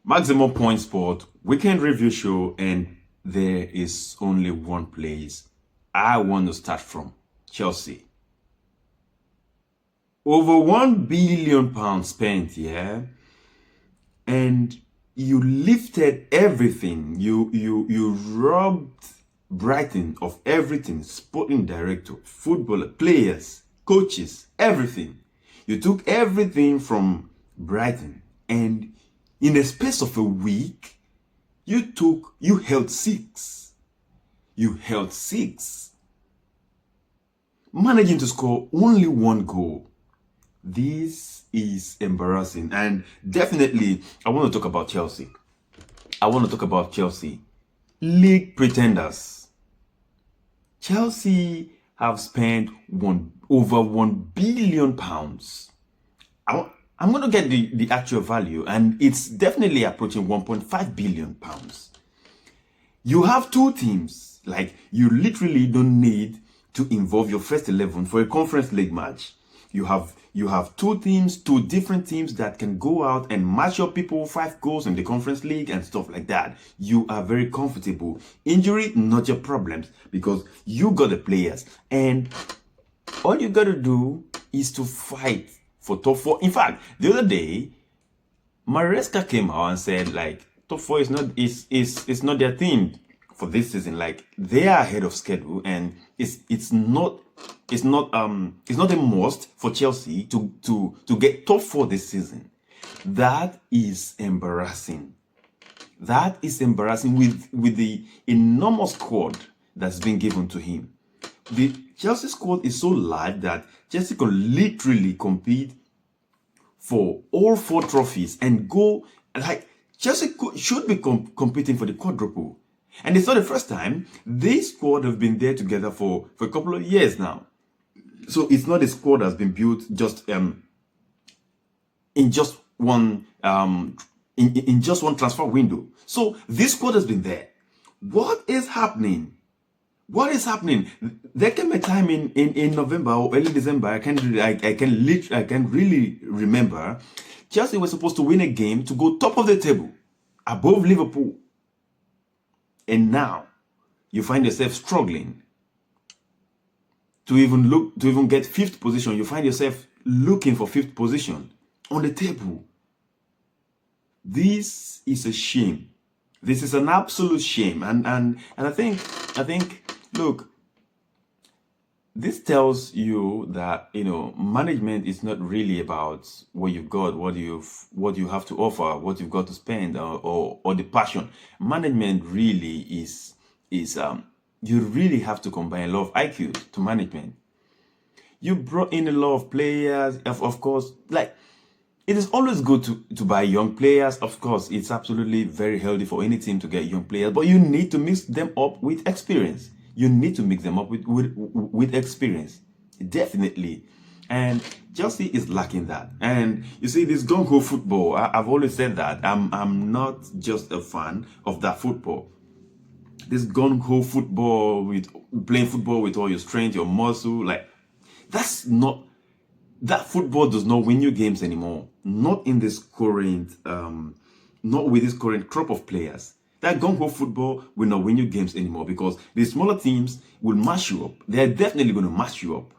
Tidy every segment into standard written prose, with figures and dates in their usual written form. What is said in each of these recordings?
Maximum Point Sport, weekend review show, and there is only one place I want to start from: Chelsea. Over £1 billion spent, yeah, and you lifted everything. You robbed Brighton of everything: sporting director, footballer, players, coaches, everything. You took everything from Brighton, and in the space of a week, you held six. You held six, managing to score only one goal. This is embarrassing, and definitely I want to talk about Chelsea. League pretenders. Chelsea have spent over £1 billion. I'm going to get the actual value, and it's definitely approaching £1.5 billion. You have two teams. Like, you literally don't need to involve your first 11 for a conference league match. You have two teams, two different teams that can go out and match your people 5 goals in the conference league and stuff like that. You are very comfortable. Injury, not your problems, because you got the players, and all you got to do is to fight for top 4. In fact, the other day, Maresca came out and said, like, top 4 is not their thing for this season. Like, they are ahead of schedule, and it's not a must for Chelsea to get top 4 this season. That is embarrassing. That is embarrassing with the enormous squad that's been given to him. The Chelsea squad is so large that Chelsea can literally compete for all 4 trophies and go, like, Chelsea should be competing for the quadruple. And it's not the first time. This squad have been there together for a couple of years now. So it's not a squad that's been built just in just one transfer window. So this squad has been there. What is happening? What is happening? There came a time in November or early December. I can really remember. Chelsea was supposed to win a game to go top of the table, above Liverpool, and now you find yourself struggling to even get 5th position. You find yourself looking for 5th position on the table. This is a shame. This is an absolute shame, and I think look, this tells you that, you know, management is not really about what you've got, what you have to offer, what you've got to spend, or the passion. Management really is you really have to combine a lot of IQ to management. You brought in a lot of players, of course. Like, it is always good to buy young players. Of course, it's absolutely very healthy for any team to get young players, but you need to mix them up with experience. You need to mix them up with experience, definitely. And Chelsea is lacking that. And you see, this gung-ho football, I've always said that I'm not just a fan of that football. This gung-ho football, with playing football with all your strength, your muscle, like, that football does not win you games anymore. Not in this current, not with this current crop of players. That gung-ho football will not win you games anymore, because the smaller teams will mash you up. They're definitely going to mash you up.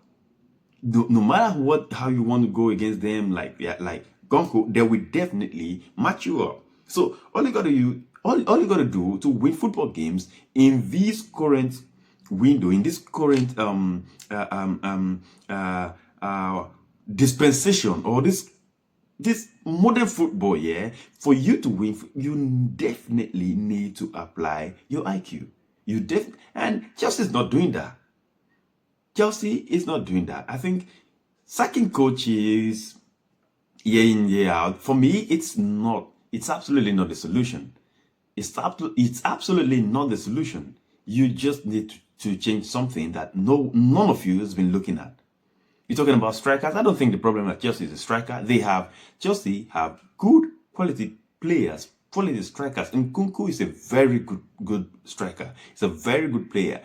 No matter how you want to go against them, like gung-ho, they will definitely match you up. So all you got to do to win football games in this current window, in this current dispensation, or this modern football, yeah, for you to win, you definitely need to apply your IQ. And Chelsea is not doing that. Chelsea is not doing that. I think sacking coaches year in, year out, for me, it's absolutely not the solution. It's absolutely not the solution. You just need to change something that none of you has been looking at. You're talking about strikers. I don't think the problem at Chelsea is a striker. Chelsea have good quality players, quality strikers. And Nkunku is a very good striker. He's a very good player.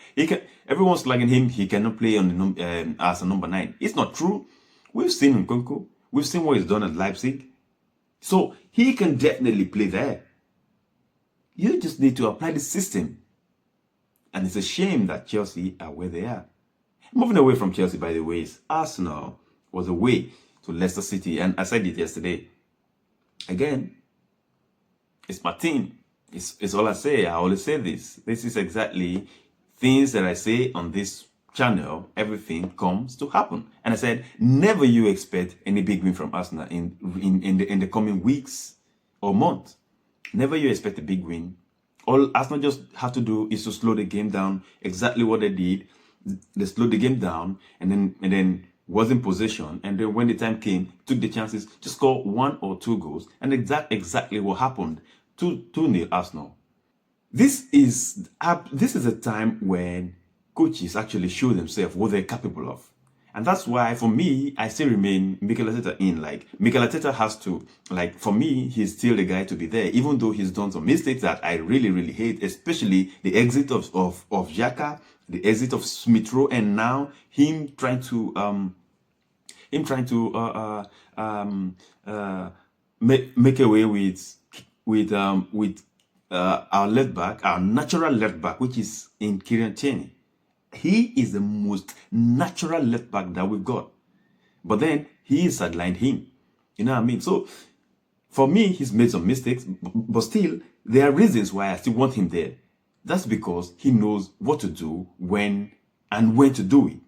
Everyone's slagging him. He cannot play on as a number 9. It's not true. We've seen Nkunku. We've seen what he's done at Leipzig. So he can definitely play there. You just need to apply the system. And it's a shame that Chelsea are where they are. Moving away from Chelsea, by the way, Arsenal was away to Leicester City. And I said it yesterday. Again, it's my team. It's all I say. I always say this. This is exactly things that I say on this channel. Everything comes to happen. And I said, never you expect any big win from Arsenal in the coming weeks or months. Never you expect a big win. All Arsenal just have to do is to slow the game down. Exactly what they did. They slowed the game down and then was in possession. And then when the time came, took the chances to score 1 or 2 goals. And exactly what happened. 2-0 Arsenal. This is a time when coaches actually show themselves what they're capable of. And that's why, for me, I still remain Mikel Arteta in. Like, Mikel Arteta has to, like, for me, he's still the guy to be there, even though he's done some mistakes that I really, really hate, especially the exit of Xhaka, the exit of Smith Rowe, and now him trying to make away with our left back, our natural left back, which is in Kieran Tierney. He is the most natural left back that we've got. But then he sidelined him. You know what I mean? So for me, he's made some mistakes, but still, there are reasons why I still want him there. That's because he knows what to do when to do it.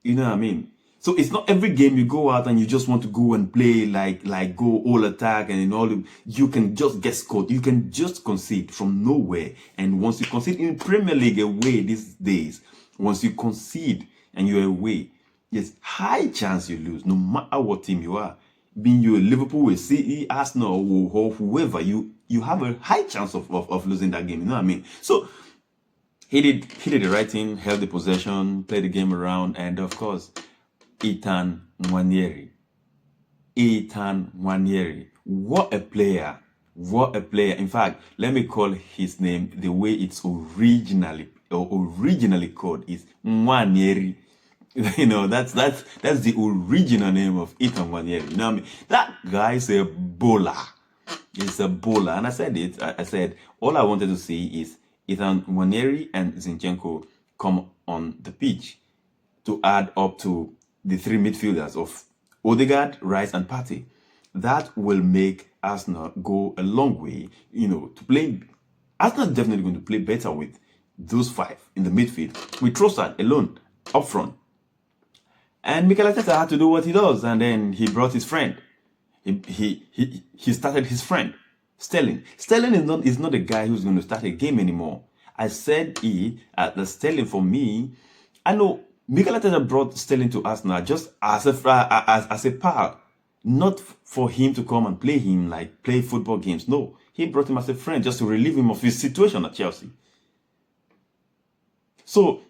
You know what I mean? So it's not every game you go out and you just want to go and play like go all attack and you can just get scored. You can just concede from nowhere. And once you concede in Premier League away these days, once you concede and you're away, there's high chance you lose, no matter what team you are. Being you Liverpool, with CE, Arsenal, or whoever, you have a high chance of losing that game. You know what I mean? So he did the right thing, held the possession, played the game around, and of course, Ethan Nwaneri. What a player. What a player. In fact, let me call his name the way it's originally called is Nwaneri. You know, that's the original name of Ethan Nwaneri. You know what I mean? That guy is a bowler. He's a bowler. And I said it. I said all I wanted to see is Ethan Nwaneri and Zinchenko come on the pitch to add up to the 3 midfielders of Odegaard, Rice, and Partey. That will make Arsenal go a long way, you know, to play. Arsenal is definitely going to play better with those 5 in the midfield, with Trossard alone up front. And Mikel Arteta had to do what he does, and then he brought his friend. He started his friend, Sterling. Sterling is not a guy who's going to start a game anymore. I said that Sterling, for me, I know Mikel Arteta brought Sterling to Arsenal just as a pal, not for him to come and play football games. No, he brought him as a friend just to relieve him of his situation at Chelsea. So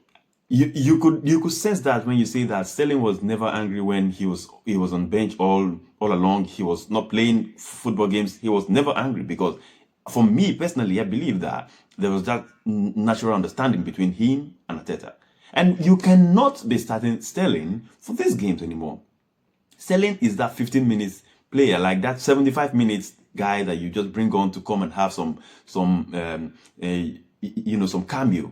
you could sense that when you say that Sterling was never angry when he was on bench all along. He was not playing football games. He was never angry, because for me personally, I believe that there was that natural understanding between him and Arteta. And you cannot be starting Sterling for these games anymore. Sterling is that 15 minutes player, like that 75 minutes guy that you just bring on to come and have some cameo.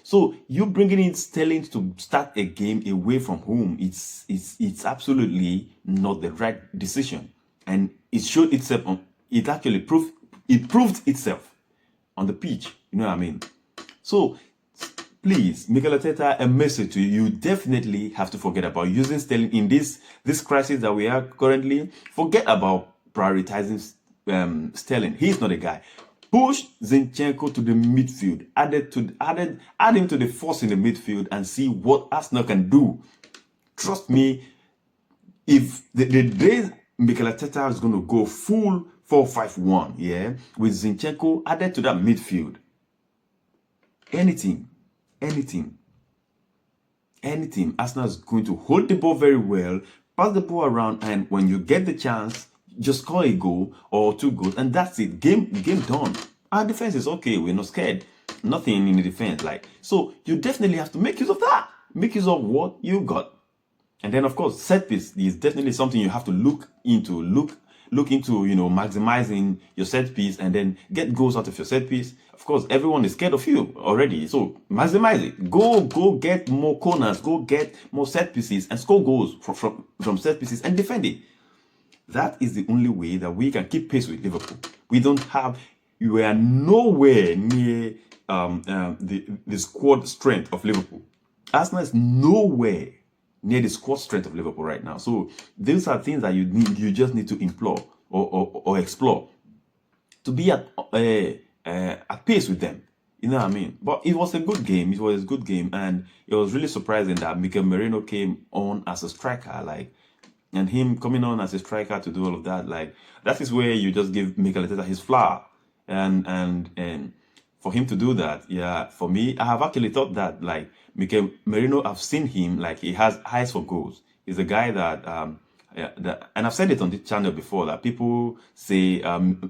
So you bringing in Sterling to start a game away from home, it's absolutely not the right decision, and it showed itself on. It actually proved itself on the pitch. You know what I mean? So please, Mikel Arteta, a message to you: you definitely have to forget about using Sterling in this crisis that we are currently. Forget about prioritizing Sterling. He's not a guy. Push Zinchenko to the midfield. Add him to the force in the midfield and see what Arsenal can do. Trust me, if the day Mikel Arteta is going to go full 4-5-1, yeah, with Zinchenko added to that midfield, anything, Arsenal is going to hold the ball very well, pass the ball around, and when you get the chance, just score a goal or 2 goals, and that's it. Game done. Our defense is okay. We're not scared. Nothing in the defense. So you definitely have to make use of that. Make use of what you got. And then, of course, set piece is definitely something you have to look into. look into, maximizing your set piece and then get goals out of your set piece, of course, everyone is scared of you already. So maximize it. Go get more corners, go get more set pieces and score goals from set pieces and defend it. That is the only way that we can keep pace with Liverpool. We are nowhere near the squad strength of Liverpool. Arsenal is nowhere near the squad strength of Liverpool right now. So these are things that you just need to implore or explore to be at pace with them. You know what I mean? But it was a good game. It was a good game, and it was really surprising that Mikel Merino came on as a striker, and him coming on as a striker to do all of that. That is where you just give Mikel Arteta his flower, and for him to do that, yeah. For me, I have actually thought that Mikel Merino, I've seen him he has eyes for goals. He's a guy that and I've said it on this channel before that people say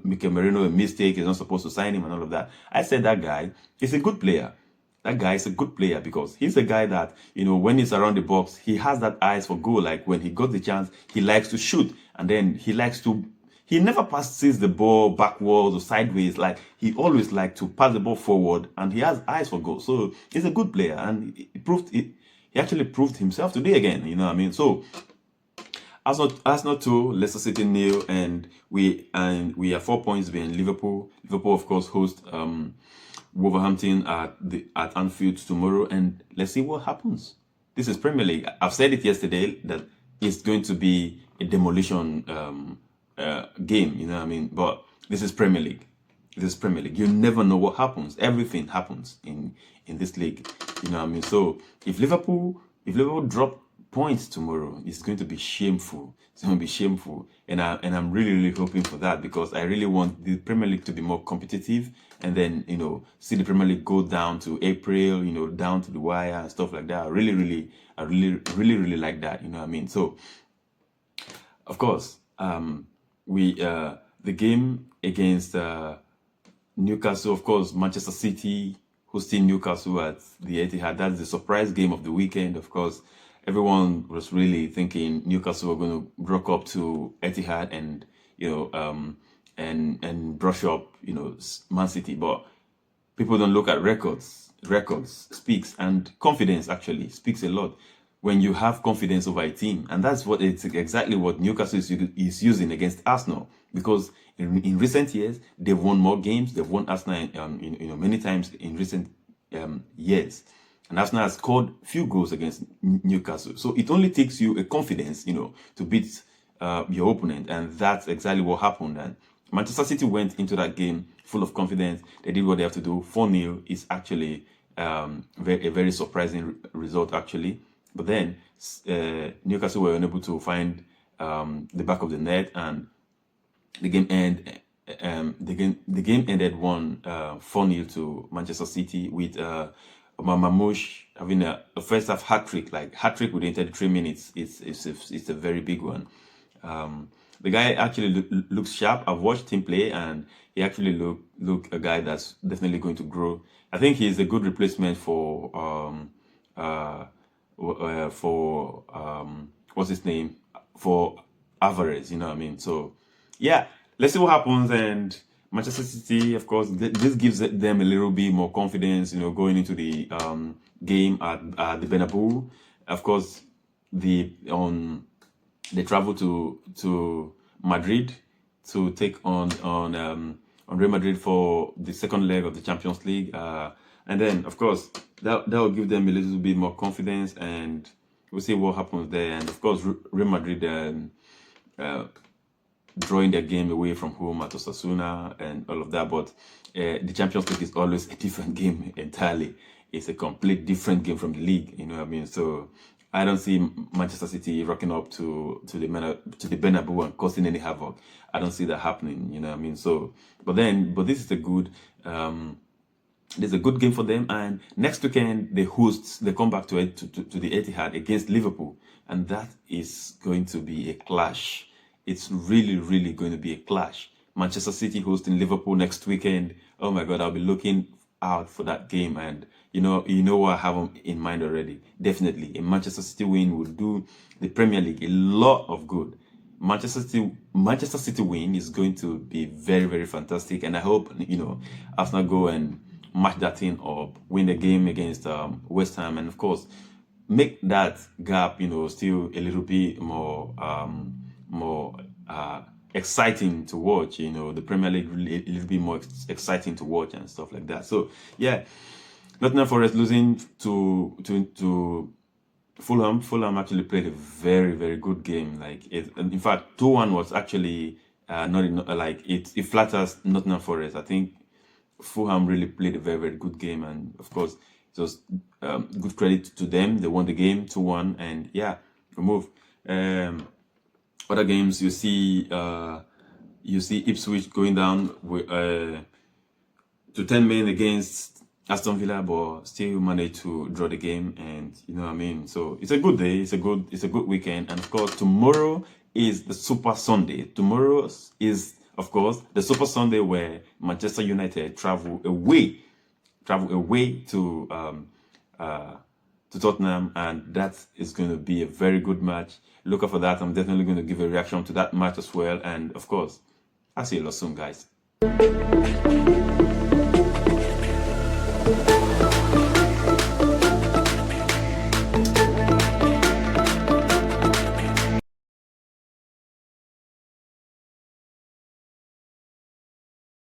Mikel Merino a mistake, he's not supposed to sign him and all of that. I said that guy is a good player. That guy is a good player because he's a guy that, when he's around the box, he has that eyes for goal. When he got the chance, he likes to shoot, and then he never passes the ball backwards or sideways. He always likes to pass the ball forward, and he has eyes for goal. So he's a good player, and he actually proved himself today again. You know what I mean? So Arsenal 2, Leicester City 0, and we are 4 points behind Liverpool. Liverpool, of course, host Wolverhampton at Anfield tomorrow, and let's see what happens. This is Premier League. I've said it yesterday that it's going to be a demolition game. You know what I mean? But this is Premier League. This is Premier League. You never know what happens. Everything happens in this league. You know what I mean? So if Liverpool drop points tomorrow, it's going to be shameful. It's going to be shameful, and I'm really hoping for that, because I really want the Premier League to be more competitive, and then see the Premier League go down to April, down to the wire and stuff like that. I really like that. You know what I mean? So of course, the game against Newcastle, of course, Manchester City hosting Newcastle at the Etihad. That's the surprise game of the weekend. Of course, everyone was really thinking Newcastle were going to rock up to Etihad and and brush up Man City, but people don't look at records. Records speaks, and confidence actually speaks a lot when you have confidence over a team, and that's exactly what Newcastle is using against Arsenal, because in recent years they've won more games. They've won Arsenal many times in recent years. And Arsenal has scored few goals against Newcastle. So it only takes you a confidence, to beat your opponent. And that's exactly what happened. And Manchester City went into that game full of confidence. They did what they have to do. 4-0 is actually a very surprising result, actually. But then Newcastle were unable to find the back of the net, and the game ended 4-0 to Manchester City with Marmoush having a first half hat-trick, within 33 minutes. It's a very big one. The guy actually looks sharp. I've watched him play, and he actually look a guy that's definitely going to grow. I think he's a good replacement for what's his name, for Alvarez. You know what I mean? So yeah, let's see what happens. And Manchester City, of course, this gives them a little bit more confidence, going into the game at the Bernabeu. Of course, they travel to Madrid to take on Real Madrid for the second leg of the Champions League, and then of course that will give them a little bit more confidence, and we'll see what happens there. And of course, Real Madrid drawing their game away from home at Osasuna and all of that, but the Champions League is always a different game entirely. It's a complete different game from the league, you know what I mean? So I don't see Manchester City rocking up to the Bernabeu and causing any havoc. I don't see that happening, you know what I mean? So, but this is a good game for them. And next weekend they come back to the Etihad against Liverpool, and that is going to be a clash. It's really going to be a clash. Manchester City hosting Liverpool next weekend. Oh my God, I'll be looking out for that game. And you know what I have in mind already. Definitely, a Manchester City win would do the Premier League a lot of good. Manchester City win is going to be very, very fantastic, and I hope Arsenal go and match that thing up, win the game against West Ham, and of course make that gap still a little bit more exciting to watch. The Premier League really a little bit more exciting to watch and stuff like that. So yeah, Nottingham Forest losing to Fulham. Fulham actually played a very, very good game. Like in fact, 2-1 was actually it flatters Nottingham Forest. I think Fulham really played a very, very good game, and of course it was good credit to them. They won the game 2-1, and yeah, we move. Other games, you see Ipswich going down with, to 10 men against Aston Villa, but still managed to draw the game, and you know what I mean. So it's a good day, it's a good weekend, and of course tomorrow is the Super Sunday. Tomorrow is of course the Super Sunday where Manchester United travel away to Tottenham, and that is going to be a very good match. Look out for that. I'm definitely going to give a reaction to that match as well, and of course I'll see you lot soon, guys.